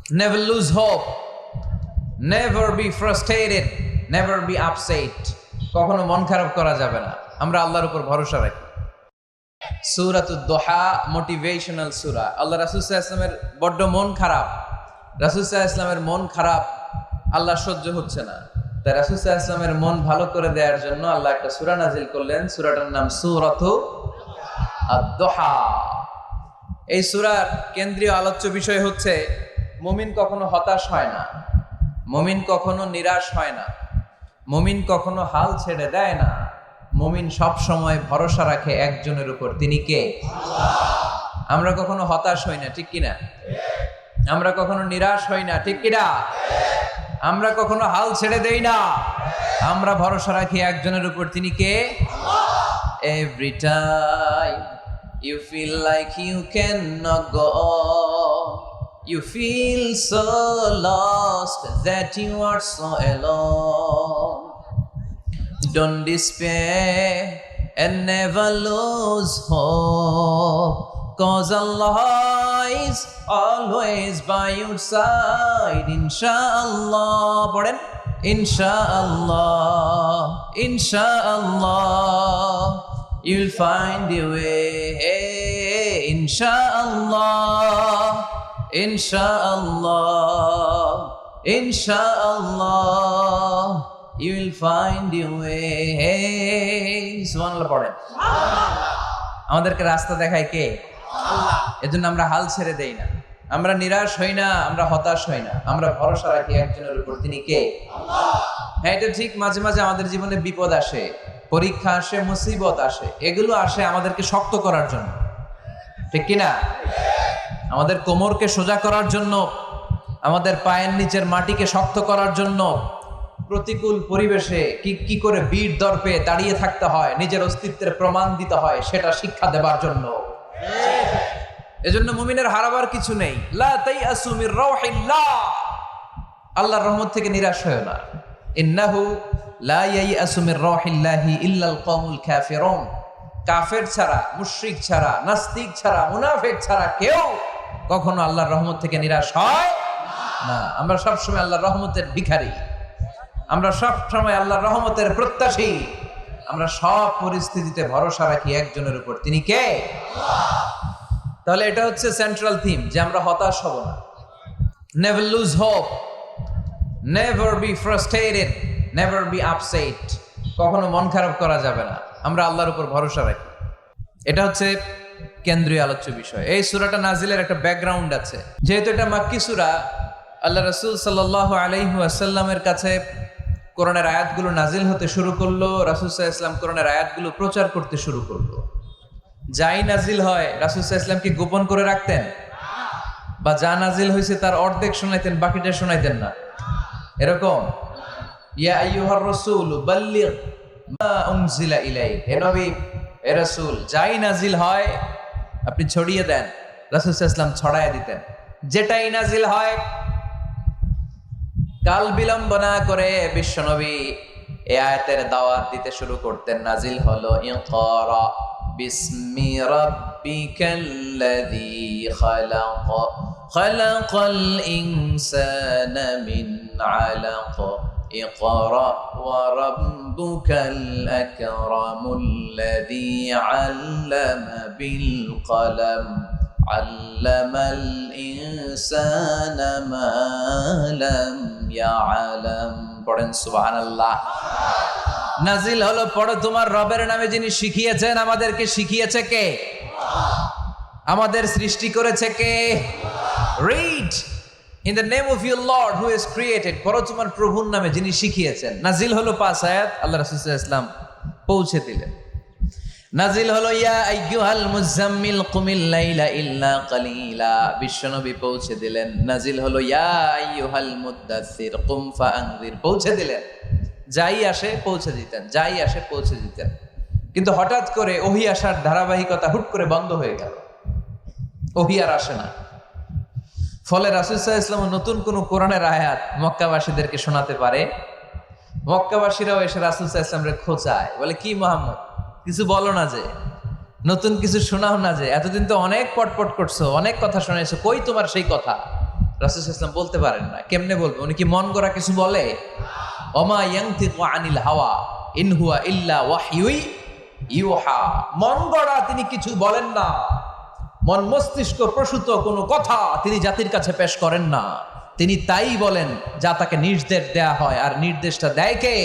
Never lose hope. Never be frustrated. Never be upset. কখনো মন খারাপ করা যাবে না। আমরা আল্লাহর উপর ভরসা রাখি। সূরাতুদ দোহা মোটিভেশনাল সূরা। আল্লাহ রাসূল সাল্লাল্লাহু আলাইহি ওয়াসাল্লামের বড্ড মন খারাপ। রাসূল সাল্লাল্লাহু আলাইহি ওয়াসাল্লামের মন খারাপ, আল্লাহ সহ্য হচ্ছে না। তাই রাসূল সাল্লাল্লাহু আলাইহি ওয়াসাল্লামের মন ভালো করে দেওয়ার জন্য আল্লাহ একটা সূরা নাজিল করলেন। সূরাটার নাম সূরাতুদ দোহা। এই সূরার কেন্দ্রীয় আলোচ্য বিষয় হচ্ছে মুমিন কখনো হতাশ হয় না, মুমিন কখনো নিরাশ হয় না, মুমিন কখনো হাল ছেড়ে দেয় না। মুমিন সব সময় ভরসা রাখে একজনের উপর, তিনি কে? আল্লাহ। আমরা কখনো হতাশ হই না, ঠিক কিনা? আমরা কখনো নিরাশ হই না, ঠিক কিনা? আমরা কখনো হাল ছেড়ে দেই না, আমরা ভরসা রাখি একজনের উপর, তিনি কে? আল্লাহ। Every time you feel like you cannot go on, you feel so lost that you are so alone. Don't despair and never lose hope, 'cause Allah is always by your side. Inshallah, পড়েন, Inshallah, Inshallah, you'll find your way. Inshallah, Inshallah, Inshallah, you will find your way. সুবহানাল্লাহ পড়েন। আমাদেরকে রাস্তা দেখায় কে? আল্লাহ। এজন্য আমরা হাল ছেড়ে দেই না, আমরা নিরাশ হই না, আমরা হতাশ হই না, আমরা ভরসা রাখি একজনের উপর, তিনি কে? আল্লাহ। হ্যাঁ, এটা ঠিক, মাঝে মাঝে আমাদের জীবনে বিপদ আসে, পরীক্ষা আসে, মুসিবত আসে, এগুলো আসে আমাদেরকে শক্ত করার জন্য, ঠিক কিনা? আমাদের কোমরকে সোজা করার জন্য, আমাদের পায়ের নিচের মাটিকে শক্ত করার জন্য। প্রতিকূল পরিবেশে কি করে বীর দর্পে দাঁড়িয়ে থাকতে হয়, নিজের অস্তিত্বের প্রমাণ দিতে হয়, সেটা শিক্ষা দেবার জন্য। এজন্য মুমিনের হারাবার কিছু নেই। লা তাইয়াসু মির রাউহিল্লাহ, আল্লাহর রহমত থেকে নিরাশ হয় না। ইন্নাহু লা ইয়াইয়াসু মির রাউহিল্লাহি ইল্লাল কওমুল কাফিরুন, কাফের ছাড়া, মুশরিক ছাড়া, নাস্তিক ছাড়া, মুনাফিক ছাড়া কেউ কখনো আল্লাহর রহমত থেকে নিরাশ হয় না। আমরা সবসময় আল্লাহর রহমতের ভিখারি, আমরা সব সময় আল্লাহর রহমতের প্রত্যাশী, আমরা সব পরিস্থিতিতে ভরসা রাখি একজনের উপর, তিনি কে? আল্লাহ। তাহলে এটা হচ্ছে সেন্ট্রাল থিম, যে আমরা হতাশ হব না। Never lose hope, never be frustrated, never be upset. কখনো মন খারাপ করা যাবে না, আমরা আল্লাহর উপর ভরসা রাখি। এটা হচ্ছে কেন্দ্রীয় আলোচ্য বিষয়। এই সূরাটা নাজিলের একটা ব্যাকগ্রাউন্ড আছে। যেহেতু এটা মাক্কি সূরা, আল্লাহ রাসূল সাল্লাল্লাহু আলাইহি ওয়াসাল্লামের কাছে কোরআনের আয়াতগুলো নাজিল হতে শুরু করলো। রাসূল সাল্লাল্লাহু আলাইহি ওয়াসাল্লাম কোরআনের আয়াতগুলো প্রচার করতে শুরু করলো। যাই নাজিল হয় রাসূল সাল্লাল্লাহু আলাইহি ওয়াসাল্লাম কি গোপন করে রাখতেন? বা যা নাজিল হয়েছে তার অর্ধেক শোনাইতেন, বাকিটা শোনাইতেন না? এরকম? ইয়া আইয়ুহার রাসূল বাল্লিগ মা উনজিলা ইলাইক, হে নবী, হে রাসূল, যাই নাজিল হয় আপনি ছড়িয়ে দেন। রাসূল সাল্লাল্লাহু আলাইহি ওয়াসাল্লাম ছড়ায় দিতেন। যেটাই নাজিল হয়, কাল বিলম্ব না করে বিশ্বনবী এই আয়াতের দাওয়াত দিতে শুরু করতেন। নাজিল হলো ইকরা বিসমি রাব্বিকাল্লাযী খালাক, খালাকাল ইনসানা মিন আলাক, ইকরা ওয়া রাব্বুকাল আকরামুল্লাযী আল্লামা বিল কলম, আল্লামাল ইনসানা মা লাম ইয়ালাম। পড়েন সুবহানাল্লাহ। নাজিল হলো, পড়ো তোমার রবের নামে যিনি শিখিয়েছেন। আমাদেরকে শিখিয়েছে কে? আমাদের সৃষ্টি করেছে কে? Read in the name of your Lord who has created, পড়ো তোমার প্রভুর নামে যিনি শিখিয়েছেন। নাজিল হলো 5 আয়াত, আল্লাহ রাসূল সাল্লাল্লাহু আলাইহি ওয়াসাল্লাম পৌঁছে দিলেন। নাজিল হলো ইয়া আইয়ুহাল মুজাম্মিল কুমিল লাইলা ইল্লা কালিলা, বিশ্বনবী পৌঁছে দিলেন। নাজিল হলো ইয়া আইয়ুহাল মুদ্দাসসির কুম ফাআনযির, পৌঁছে দিলেন। যাই আসে পৌঁছে দিতেন, যাই আসে পৌঁছে দিতেন। কিন্তু হঠাৎ করে ওহী আসার ধারাবাহিকতা হুট করে বন্ধ হয়ে গেল, ওহী আর আসে না। ফলে রাসূল সাল্লাল্লাহু আলাইহি ওয়াসাল্লাম নতুন কোন কোরআনের আয়াত মক্কাবাসীদেরকে শোনাতে পারে। মক্কাবাসীরাও এসে রাসূল সাল্লাল্লাহু আলাইহি ওয়াসাল্লামকে খোঁচায়, বলে কি মুহাম্মদ, কিছু বলো না, যে নতুন কিছু শোনাও না, যে এতদিন তো অনেক পটপট করছো, অনেক কথা শোনাইছো, কই তোমার সেই কথা? রাসূল সাল্লাল্লাহু আলাইহি ওয়াসাল্লাম বলতে পারেন না। কেমনে বলবে? উনি কি মন গড়া কিছু বলে? ওমা ইয়ানতিকু আনিল হাওয়া ইন হুয়া ইল্লা ওয়াহয়ুই ইউহা। মন গড়া তিনি কিছু বলেন না, মন মস্তিষ্ক প্রসূত কোনো কথা তিনি জাতির কাছে পেশ করেন না। তিনি তাই বলেন যা তাকে নির্দেশ দেয়া হয়, আর নির্দেশটা দেয় কে?